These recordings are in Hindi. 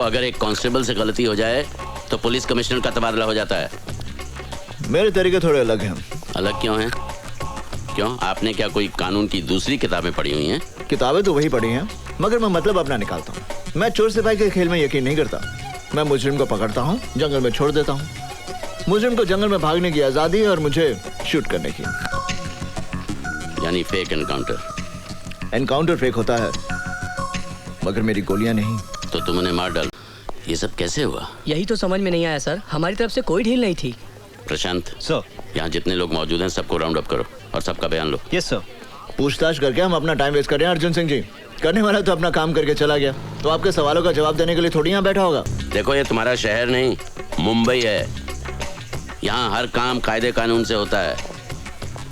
अगर एक कांस्टेबल से गलती हो जाए तो पुलिस कमिश्नर का तबादला हो जाता है। मेरे तरीके थोड़े अलग हैं। अलग क्यों हैं? क्यों, आपने क्या कोई कानून की दूसरी किताबें पढ़ी हुई हैं? किताबें तो वही पढ़ी हैं, मगर मैं मतलब अपना निकालता हूँ। मैं चोर सिपाही के खेल में यकीन नहीं करता। मैं मुजरिम को पकड़ता हूँ, जंगल में छोड़ देता हूँ। मुजरिम को जंगल में भागने की आजादी है और मुझे शूट करने की। यानी फेक एनकाउंटर। एनकाउंटर फेक होता है, मगर मेरी गोलियां नहीं। तो तुम उन्हें मार डाल। ये सब कैसे हुआ? यही तो समझ में नहीं आया सर, हमारी तरफ से कोई ढील नहीं थी। प्रशांत सर। यहाँ जितने लोग मौजूद हैं सबको राउंड अप करो और सबका बयान लो। Yes sir. पूछताछ करके हम अपना टाइम वेस्ट कर रहे हैं अर्जुन सिंह जी। करने वाला तो अपना काम करके चला गया, तो आपके सवालों का जवाब देने के लिए थोड़ी यहाँ बैठा होगा। देखो, ये तुम्हारा शहर नहीं मुंबई है। यहाँ हर काम कायदे कानून से होता है।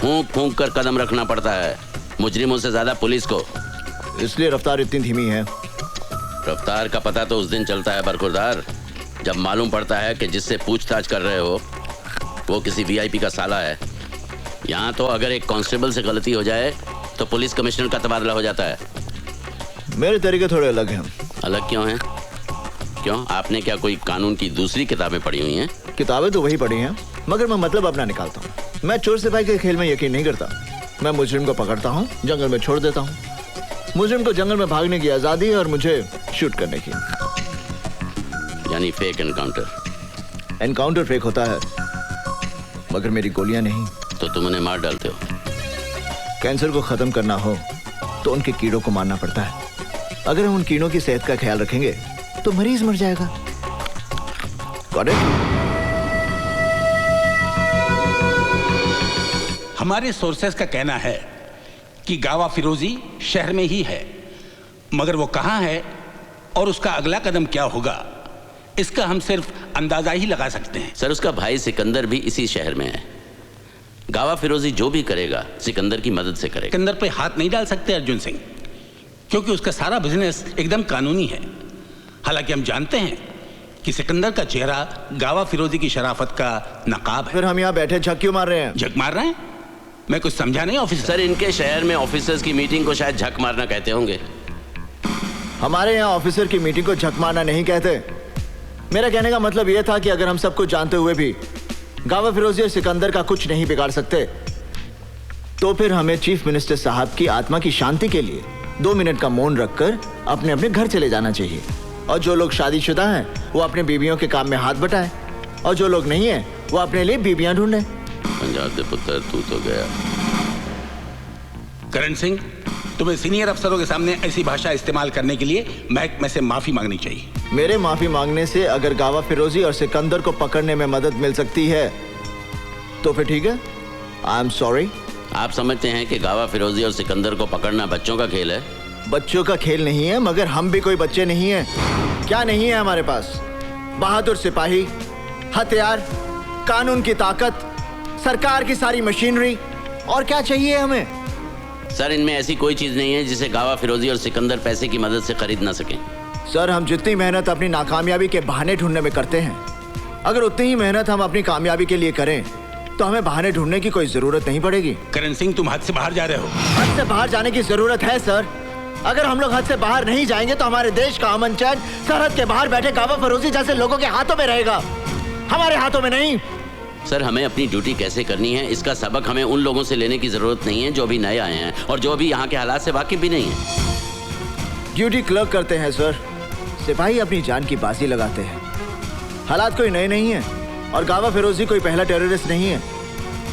फूंक फूंक कर कदम रखना पड़ता है, मुजरिमों से ज्यादा पुलिस को। इसलिए रफ्तार इतनी धीमी है। रफ्तार का पता तो उस दिन चलता है बरखुरदार, जब मालूम पड़ता है कि जिससे पूछताछ कर रहे हो वो किसी वीआईपी का साला है। यहाँ तो अगर एक कांस्टेबल से गलती हो जाए तो पुलिस कमिश्नर का तबादला हो जाता है। मेरे तरीके थोड़े अलग हैं। अलग क्यों हैं? क्यों, आपने क्या कोई कानून की दूसरी किताबें पढ़ी हुई हैं? किताबें तो वही पढ़ी हैं, मगर मैं मतलब अपना निकालता हूँ। मैं चोर सिपाही के खेल में यकीन नहीं करता। मैं मुजरिम को पकड़ता हूँ, जंगल में छोड़ देता हूँ। मुजरिम को जंगल में भागने की आजादी है और मुझे शूट करने की। यानी फेक एनकाउंटर। एनकाउंटर फेक होता है, मगर मेरी गोलियां नहीं। तो तुम उन्हें मार डालते हो। कैंसर को खत्म करना हो तो उनके कीड़ों को मारना पड़ता है। अगर हम उन कीड़ों की सेहत का ख्याल रखेंगे तो मरीज मर जाएगा। Got it? हमारे सोर्सेस का कहना है कि गावा फिरोजी शहर में ही है, मगर वो कहाँ है और उसका अगला कदम क्या होगा, इसका हम सिर्फ अंदाजा ही लगा सकते हैं। सर, उसका भाई सिकंदर भी इसी शहर में है। गावा फिरोजी जो भी करेगा सिकंदर की मदद से करेगा। सिकंदर पे हाथ नहीं डाल सकते अर्जुन सिंह, क्योंकि उसका सारा बिजनेस एकदम कानूनी है। हालांकि हम जानते हैं कि सिकंदर का चेहरा गावा फिरोजी की शराफत का नकाब है। फिर हम यहाँ बैठे झक क्यों मार रहे हैं? झक मार रहे हैं? मैं कुछ समझा नहीं ऑफिसर। सर, इनके शहर में ऑफिसर्स की मीटिंग को शायद झक मारना कहते होंगे। हमारे यहाँ ऑफिसर की मीटिंग को झक मारना नहीं कहते। मेरा कहने का मतलब यह था कि अगर हम सब कुछ जानते हुए भी गावा फिरोजी और सिकंदर का कुछ नहीं बिगाड़ सकते, तो फिर हमें चीफ मिनिस्टर साहब की आत्मा की शांति के लिए 2 मिनट का मौन रखकर अपने अपने घर चले जाना चाहिए। और जो लोग शादीशुदा हैं वो अपने बीवियों के काम में हाथ बटाएं, और जो लोग नहीं हैं वो अपने लिए बीवियां ढूंढें। पंजाब दे पुत्र, तू तो गया। करण सिंह, तुम्हें सीनियर अफसरों के सामने ऐसी भाषा इस्तेमाल करने के लिए महकमे से माफी मांगनी चाहिए। मेरे माफी मांगने से अगर गावा फिरोजी और सिकंदर को पकड़ने में मदद मिल सकती है तो फिर ठीक है। I am sorry. आप समझते हैं कि गावा फिरोजी और सिकंदर को पकड़ना बच्चों का खेल है? बच्चों का खेल नहीं है, मगर हम भी कोई बच्चे नहीं हैं। क्या नहीं है हमारे पास? बहादुर सिपाही, हथियार, कानून की ताकत, सरकार की सारी मशीनरी, और क्या चाहिए हमें? सर, इनमें ऐसी कोई चीज नहीं है जिसे गावा फिरोजी और सिकंदर पैसे की मदद से खरीद ना सकें। सर, हम जितनी मेहनत अपनी नाकामयाबी के बहाने ढूंढने में करते हैं, अगर उतनी ही मेहनत हम अपनी कामयाबी के लिए करें तो हमें बहाने ढूंढने की कोई जरूरत नहीं पड़ेगी। करण सिंह, तुम हद से बाहर जा रहे हो। हद से बाहर जाने की जरूरत है सर। अगर हम लोग हद से बाहर नहीं जाएंगे तो हमारे देश का अमन चैन सरहद के बाहर बैठे गावा फिरोजी जैसे लोगों के हाथों में रहेगा, हमारे हाथों में नहीं। सर, हमें अपनी ड्यूटी कैसे करनी है इसका सबक हमें उन लोगों से लेने की जरूरत नहीं है जो अभी नए आए हैं और जो अभी यहाँ के हालात से वाकिफ भी नहीं है। ड्यूटी क्लर्क करते हैं सर, सिपाही अपनी जान की बाजी लगाते हैं। हालात कोई नए नहीं है और गावा फिरोजी कोई पहला टेररिस्ट नहीं है।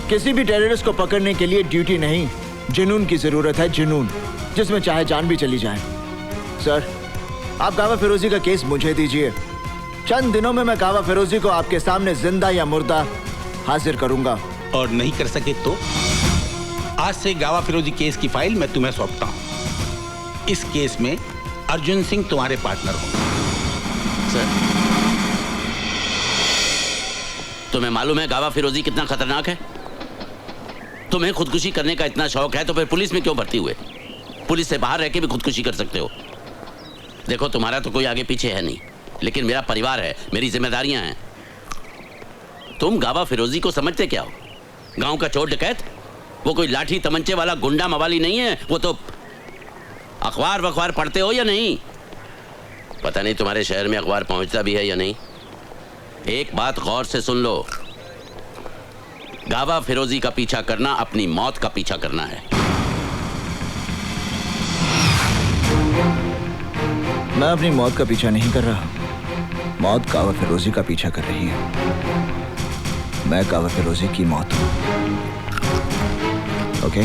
किसी भी टेररिस्ट को पकड़ने के लिए ड्यूटी नहीं, जुनून की जरूरत है। जुनून जिसमें चाहे जान भी चली जाए। सर, आप गावा फिरोजी का केस मुझे दीजिए। चंद दिनों में मैं गावा फिरोजी को आपके सामने जिंदा या मुर्दा हाजिर करूंगा। और नहीं कर सके तो आज से गावा फिरोजी केस की फाइल मैं तुम्हें सौंपता हूं। इस केस में अर्जुन सिंह तुम्हारे पार्टनर होंगे। सर, तुम्हें मालूम है गावा फिरोजी कितना खतरनाक है? तुम्हें खुदकुशी करने का इतना शौक है तो फिर पुलिस में क्यों भर्ती हुए? पुलिस से बाहर रह के भी खुदकुशी कर सकते हो। देखो, तुम्हारा तो कोई आगे पीछे है नहीं, लेकिन मेरा परिवार है, मेरी जिम्मेदारियां हैं। तुम गावा फिरोजी को समझते क्या हो? गांव का चोर डकैत? वो कोई लाठी तमंचे वाला गुंडा मवाली नहीं है। वो तो अखबार वखबार पढ़ते हो या नहीं? पता नहीं तुम्हारे शहर में अखबार पहुंचता भी है या नहीं। एक बात गौर से सुन लो, गावा फिरोजी का पीछा करना अपनी मौत का पीछा करना है। मैं अपनी मौत का पीछा नहीं कर रहा, मौत गावा फिरोजी का पीछा कर रही है। मैं गावा फिरोजी की मौत हूं। ओके?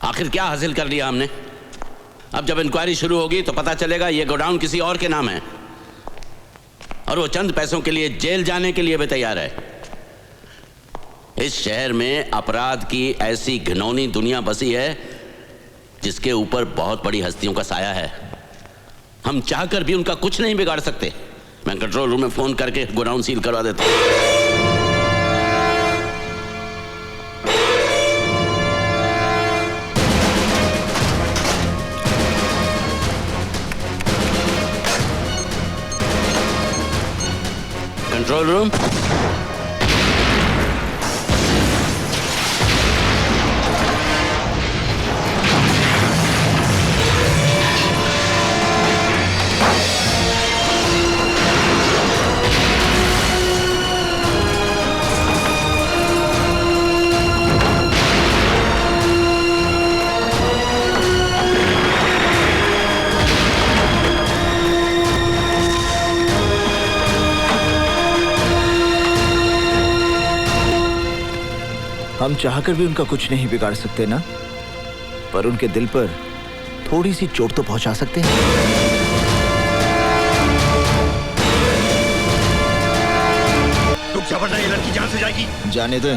आखिर क्या हासिल कर लिया हमने? अब जब इंक्वायरी शुरू होगी तो पता चलेगा ये गोडाउन किसी और के नाम है और वो चंद पैसों के लिए जेल जाने के लिए भी तैयार है। इस शहर में अपराध की ऐसी घिनौनी दुनिया बसी है जिसके ऊपर बहुत बड़ी हस्तियों का साया है। हम चाहकर भी उनका कुछ नहीं बिगाड़ सकते। मैं कंट्रोल रूम में फोन करके गोडाउन सील करवा देता हूं। कंट्रोल रूम, हम चाहकर भी उनका कुछ नहीं बिगाड़ सकते ना, पर उनके दिल पर थोड़ी सी चोट तो पहुंचा सकते हैं। रुक जा वरना ये लड़की जान से जाएगी। जाने दे।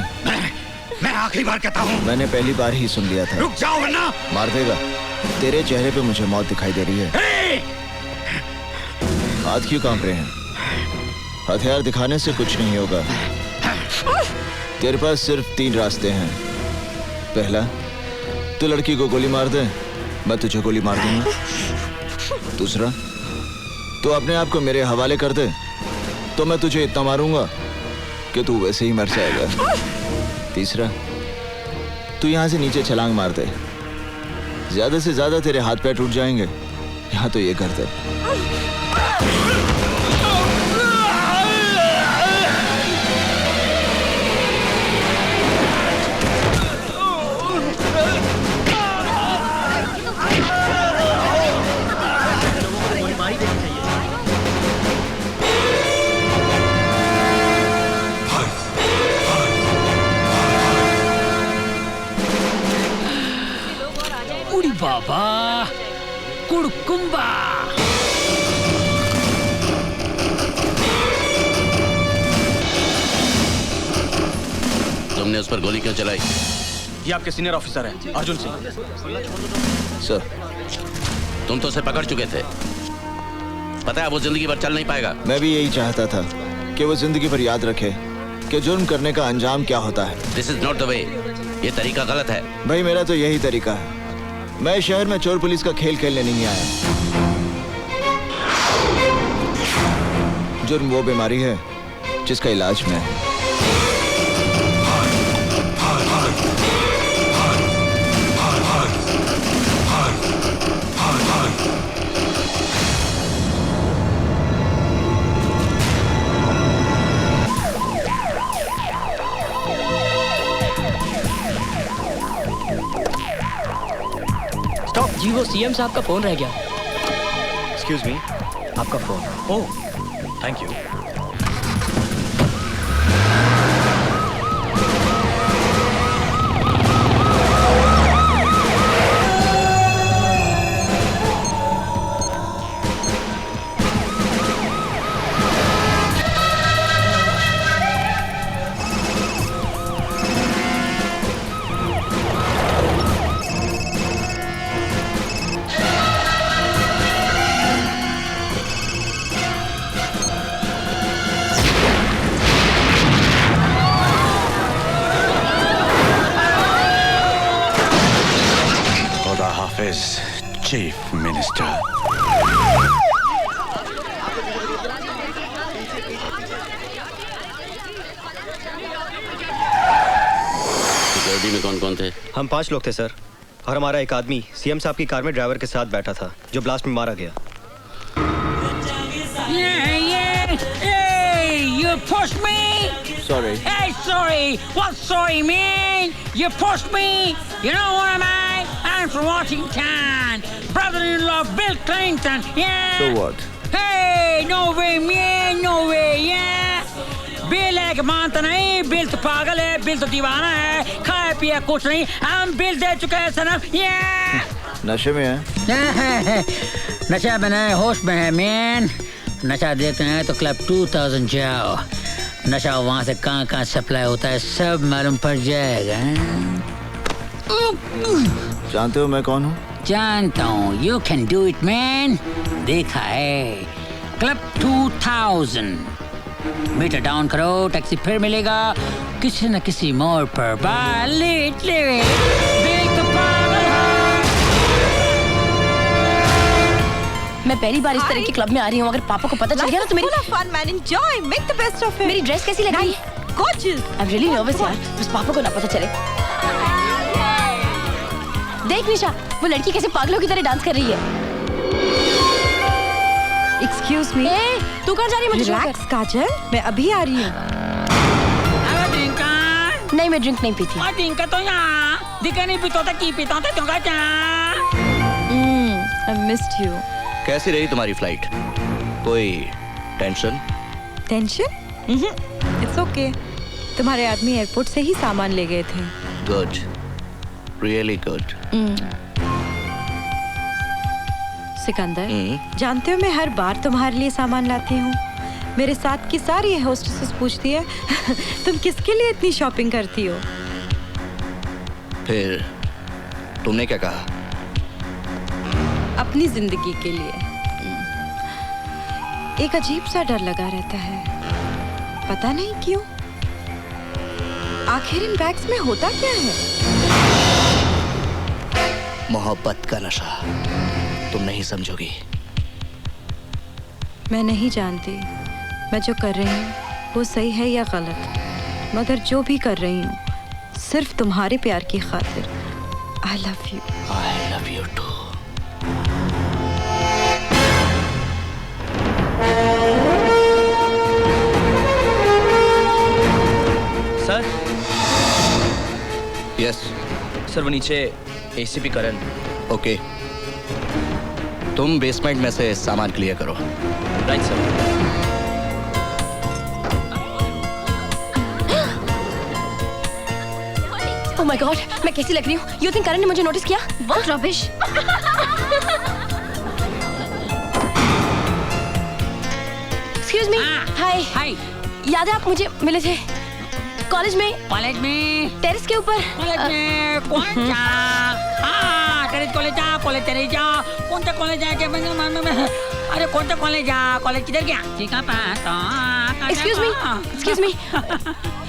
मैं आखिरी बार कहता हूँ। मैंने पहली बार ही सुन लिया था। रुक जाओ वरना मार देगा। तेरे चेहरे पे मुझे मौत दिखाई दे रही है। हाथ क्यों कांप रहे हैं? हथियार दिखाने से कुछ नहीं होगा। तेरे पास सिर्फ 3 रास्ते हैं। पहला, तू लड़की को गोली मार दे, मैं तुझे गोली मार दूंगा। दूसरा, तू अपने आप को मेरे हवाले कर दे, तो मैं तुझे इतना मारूंगा कि तू वैसे ही मर जाएगा। तीसरा, तू यहां से नीचे छलांग मार दे, ज्यादा से ज्यादा तेरे हाथ पैर टूट जाएंगे, यहां तो ये कर दे। उड़ी बाबा कुड़कुम्बा। तुमने उस पर गोली क्यों चलाई? ये आपके सीनियर ऑफिसर हैं, अर्जुन सिंह। सर, तुम तो उसे पकड़ चुके थे, पता है वो जिंदगी भर चल नहीं पाएगा। मैं भी यही चाहता था कि वो जिंदगी भर याद रखे कि जुर्म करने का अंजाम क्या होता है। This is not the way, ये तरीका गलत है। भाई मेरा तो यही तरीका है। मैं शहर में चोर पुलिस का खेल खेलने नहीं आया। जुर्म वो बीमारी है जिसका इलाज मैं है। जी वो सीएम साहब का फोन रह गया। एक्सक्यूज मी, आपका phone. Oh, thank you. Chief Minister. Security में कौन कौन थे? हम 5 लोग थे सर, और हमारा एक आदमी सीएम साहब की कार में ड्राइवर के साथ बैठा था जो ब्लास्ट में मारा गया। You pushed me! Sorry. Hey, sorry! What sorry, man? You pushed me! You know what am I? I'm from Washington! Brother-in-law Bill Clinton, yeah! So what? Hey, no way, man! No way, yeah! Bill है कि मानता नहीं, बिल तो पागल है, बिल तो दीवाना है, खाया पिया कुछ नहीं, हम बिल दे चुके हैं सनम, yeah! नशे में है? नशा बनाए होश में है, मैन। नशा देते हैं तो क्लब 2000 जाओ, नशा वहाँ से कहाँ सप्लाई होता है सब मालूम पड़ जाएगा। जानते हो मैं कौन हूँ? जानता हूँ, you can do it, man. देखा है, क्लब 2000। मीटर डाउन करो, टैक्सी फिर मिलेगा किसी न किसी मोड़ पर। लेट बिल तो पागल है। मैं पहली बार इस तरह के क्लब में आ रही हूँ, अगर पापा को पता चल गया ना तो मेरी fun, man. Enjoy. Make the best of it. मेरी ड्रेस कैसी लग रही है? Gorgeous. I'm really nervous यार, बस पापा को ना पता चले। देख निशा, वो लड़की कैसे पागलों की तरह डांस कर रही है। Excuse me. ए, तू कहाँ जा रही है? मुझे Relax, काजल. मैं अभी आ रही हूँ. नहीं, मैं ड्रिंक नहीं पीती। तो यहाँ दिखा नहीं पीता था, की पीता था तुम I missed you. कैसी रही तुम्हारी फ्लाइट? कोई टेंशन? Tension? It's okay. तुम्हारे आदमी एयरपोर्ट से ही सामान ले गए थे। Good, really good. सिकंदर, जानते हो मैं हर बार तुम्हारे लिए सामान लाती हूँ। मेरे साथ की सारी होस्टेसेस पूछती है तुम किसके लिए इतनी शॉपिंग करती हो? फिर तुमने क्या कहा? अपनी जिंदगी के लिए। एक अजीब सा डर लगा रहता है, पता नहीं क्यों। आखिर इन बैग्स में होता क्या है? मोहब्बत का नशा, तुम नहीं समझोगी। मैं नहीं जानती मैं जो कर रही हूँ वो सही है या गलत, मगर जो भी कर रही हूँ सिर्फ तुम्हारे प्यार की खातिर। I love you. I love you too. Sir. Yes sir वो नीचे एसीपी करण। ओके, तुम बेसमेंट में से सामान क्लियर करो। Right sir. Oh my God, मैं कैसी लग रही हूँ? You think करण ने मुझे नोटिस किया? What rubbish! Excuse me. Hi. हाय। याद है आप मुझे मिले थे कॉलेज में? कॉलेज में? टेरेस के ऊपर? कॉलेज में कौन सा? हाँ, टेरेस कॉलेज जा, कॉलेज टेरेस जा। कौन सा कॉलेज है? अरे कौन सा कॉलेज जा? कॉलेज किधर गया? ठीक है Excuse me.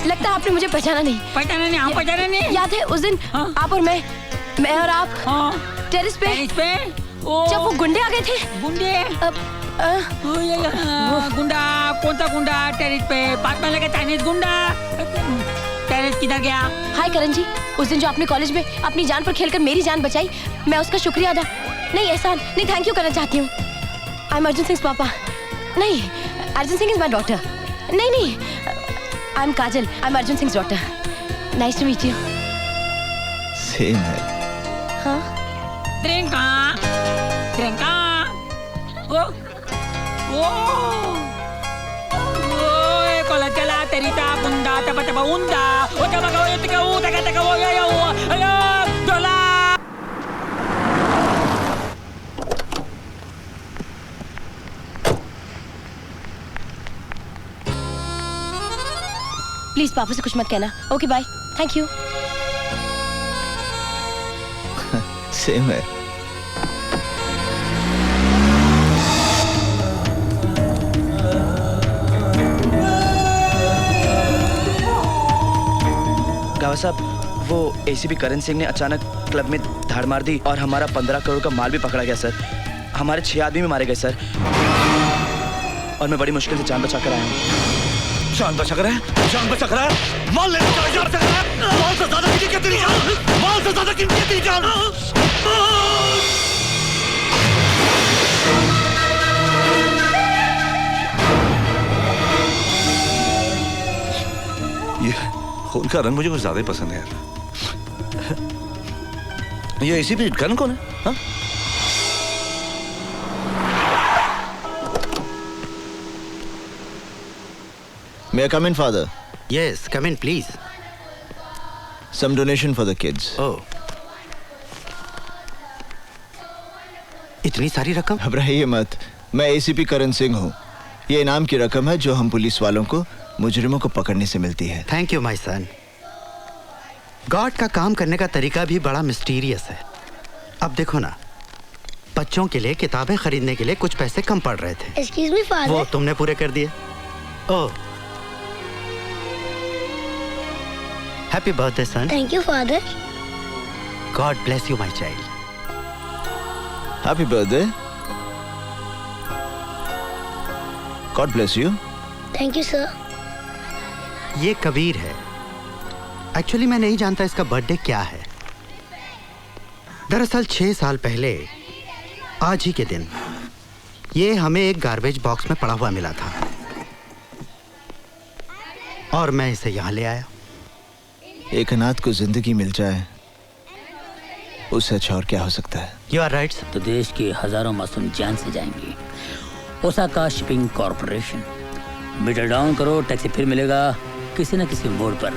लगता है आपने मुझे पहचाना नहीं। पहचाना नहीं, हम पहचाना नहीं। याद है उस दिन आप और मैं और आप टेरेस पे जब वो गुंडे आ गए थे। गुंडे? गुंडा? कौन सा गुंडा? टेरेस पे बात में लगे चाइनीज गुंडा। टेरेस किधर गया? हाय करण जी, उस दिन जो आपने कॉलेज में अपनी जान पर खेलकर मेरी जान बचाई, मैं उसका शुक्रिया अदा नहीं एहसान नहीं थैंक यू करना चाहती हूँ। आई एम अर्जुन सिंह पापा। नहीं, Arjun Singh is my daughter. नहीं, I am Kajal. I am Arjun Singh daughter. Nice to meet you. Same है। हाँ? त्रिंका त्रिंका ओ ओ ओ कोला चला तेरी ता बुंदा तब तब उंदा ओ तब का ओ तक ओ तक ओ यो अयो डोला प्लीज पापा से कुछ मत कहना। Okay bye, thank you. Same है। गावा साहब, वो एसीपी करण सिंह ने अचानक क्लब में धाड़ मार दी और हमारा 15 करोड़ का माल भी पकड़ा गया सर। हमारे 6 आदमी भी मारे गए सर, और मैं बड़ी मुश्किल से जान बचा कर आया हूँ। जान बचा कर है? जान बचा कर है? माल लेने चला जा सकता है? माल से ज्यादा कीमती है तेरी जान। माल से ज्यादा कीमती है तेरी जान। ये खून का रंग मुझे कुछ ज्यादा ही पसंद है यार। ये एसीपी करण कौन है? हाँ? May I come in, Father? Yes, come in, please. Some donation for the kids. Oh. इतनी सारी रकम? घबराइए मत, मैं एसीपी करण सिंह हूँ। ये इनाम की रकम है जो हम पुलिस वालों को मुजरिमों को पकड़ने से मिलती है। Thank you my son. God का काम करने का तरीका भी बड़ा मिस्टीरियस है। अब देखो ना, बच्चों के लिए किताबें खरीदने के लिए कुछ पैसे कम पड़ रहे थे। Excuse me father. वो तुमने पूरे कर दिए। Oh, happy birthday son. Thank you father. God bless you my child. Happy birthday. God bless you. Thank you sir. ये कबीर है। एक्चुअली मैं नहीं जानता इसका बर्थडे क्या है। दरअसल 6 साल पहले आज ही के दिन ये हमें एक गार्बेज बॉक्स में पड़ा हुआ मिला था और मैं इसे यहाँ ले आया। एक अनाथ को जिंदगी मिल जाए, उससे अच्छा और क्या हो सकता है? You are right. तो देश के हजारों मासूम जान से जाएंगे। Osaka shipping corporation. Meter down करो, टैक्सी फिर मिलेगा किसी न किसी मोड़ पर।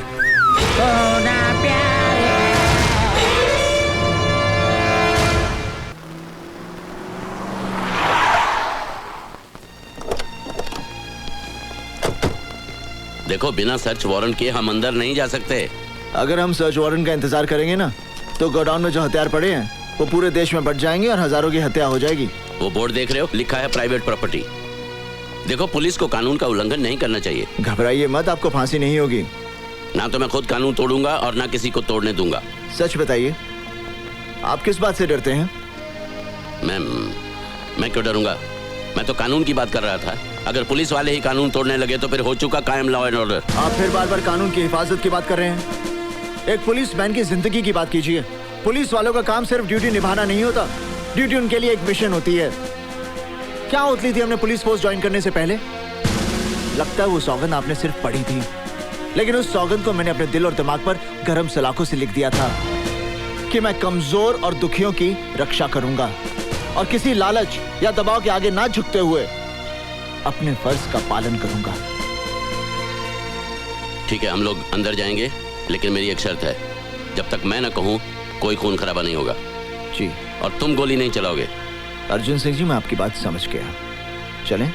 देखो, बिना सर्च वारंट के हम अंदर नहीं जा सकते। अगर हम सर्च वारंट का इंतजार करेंगे ना, तो गोडाउन में जो हथियार पड़े हैं वो पूरे देश में बढ़ जाएंगे और हजारों की हत्या हो जाएगी। वो बोर्ड देख रहे हो, लिखा है प्राइवेट प्रॉपर्टी। देखो, पुलिस को कानून का उल्लंघन नहीं करना चाहिए। घबराइए मत, आपको फांसी नहीं होगी। ना तो मैं खुद कानून तोड़ूंगा और ना किसी को तोड़ने दूंगा। सच बताइए, आप किस बात से डरते हैं? मैं क्यों डरूंगा? मैं तो कानून की बात कर रहा था। अगर पुलिस वाले ही कानून तोड़ने लगे तो फिर हो चुका कायम लॉ एंड ऑर्डर। आप फिर बार बार कानून की हिफाजत की बात कर रहे हैं। एक पुलिसमैन की जिंदगी की बात कीजिए। पुलिस वालों का काम सिर्फ ड्यूटी निभाना नहीं होता, ड्यूटी उनके लिए एक मिशन होती है। क्या उतली थी हमने पुलिस फोर्स ज्वाइन करने से पहले? लगता है वो सौगंध आपने सिर्फ पढ़ी थी, लेकिन उस सौगंध को मैंने अपने दिल और दिमाग पर गरम सलाखों से लिख दिया था कि मैं कमजोर और दुखियों की रक्षा करूंगा और किसी लालच या दबाव के आगे ना झुकते हुए अपने फर्ज का पालन करूंगा। ठीक है, हम लोग अंदर जाएंगे, लेकिन मेरी एक शर्त है। जब तक मैं ना कहूं, कोई खून खराबा नहीं होगा। जी। और तुम गोली नहीं चलाओगे। अर्जुन सिंह जी, मैं आपकी बात समझ गया। चलें?